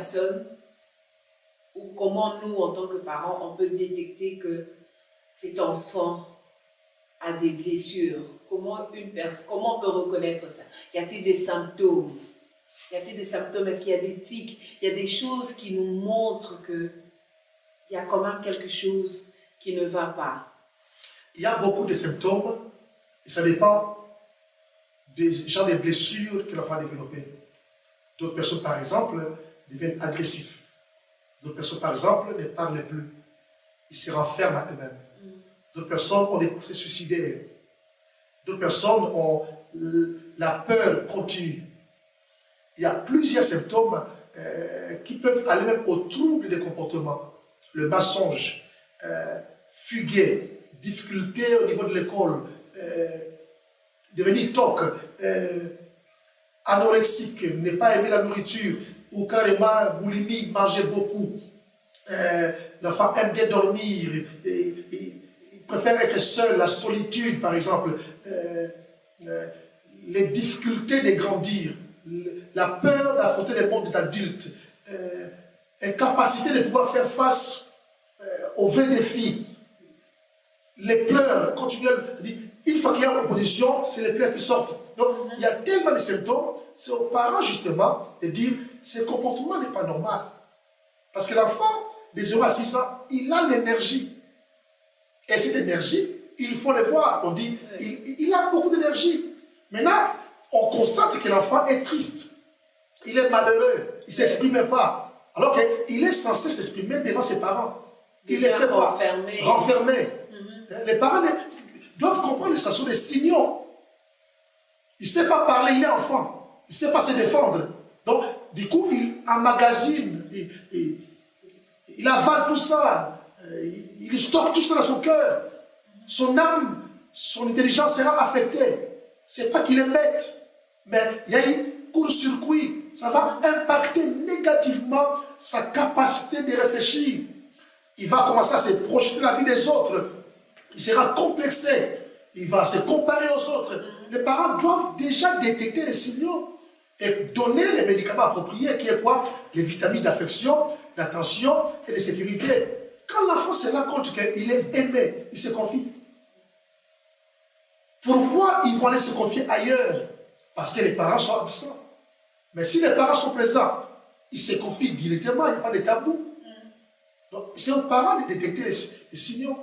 personne, ou comment nous, en tant que parents, on peut détecter que cet enfant a des blessures? Comment on peut reconnaître ça? Y a-t-il des symptômes? Y a-t-il des symptômes? Est-ce qu'il y a des tics? Il y a des choses qui nous montrent qu'il y a quand même quelque chose qui ne va pas. Il y a beaucoup de symptômes et ça dépend des genres de blessures que l'enfant a développées. D'autres personnes, par exemple, deviennent agressifs. D'autres personnes, par exemple, ne parlent plus. Ils se renferment à eux-mêmes. D'autres personnes ont des pensées suicidaires. D'autres personnes ont la peur continue. Il y a plusieurs symptômes qui peuvent aller même au trouble des comportements. Le mensonge, fuguer, difficulté au niveau de l'école, devenir toc, anorexique, ne pas aimer la nourriture, ou carrément boulimique, manger beaucoup. L'enfant aime bien dormir, il préfère être seul, la solitude par exemple, les difficultés de grandir, la peur d'affronter les mondes des adultes, incapacité de pouvoir faire face aux vrais défis, les pleurs continuelles. Une fois qu'il y a une opposition, c'est les pleurs qui sortent. Donc, il y a tellement de symptômes, c'est aux parents justement de dire ce comportement n'est pas normal. Parce que l'enfant, de 0 à 6 ans, il a l'énergie. Et cette énergie, il faut le voir. On dit, il a beaucoup d'énergie. Maintenant, on constate que l'enfant est triste. Il est malheureux. Il ne s'exprime pas. Alors qu'il est censé s'exprimer devant ses parents. Il les fait pas. Renfermé. Les parents doivent comprendre que ce sont des signaux. Il ne sait pas parler, il est enfant. Il ne sait pas se défendre. Donc, du coup, il emmagasine, il avale tout ça, il stocke tout ça dans son cœur. Son âme, son intelligence sera affectée. Ce n'est pas qu'il est bête, mais il y a un court-circuit. Ça va impacter négativement sa capacité de réfléchir. Il va commencer à se projeter la vie des autres. Il sera complexé. Il va se comparer aux autres. Les parents doivent déjà détecter les signaux et donner les médicaments appropriés, qui est quoi? Les vitamines d'affection, d'attention et de sécurité. Quand l'enfant se rend compte qu'il est aimé, il se confie. Pourquoi ils vont aller se confier ailleurs? Parce que les parents sont absents. Mais si les parents sont présents, ils se confient directement, il n'y a pas de tabou. Donc, c'est aux parents de détecter les signaux.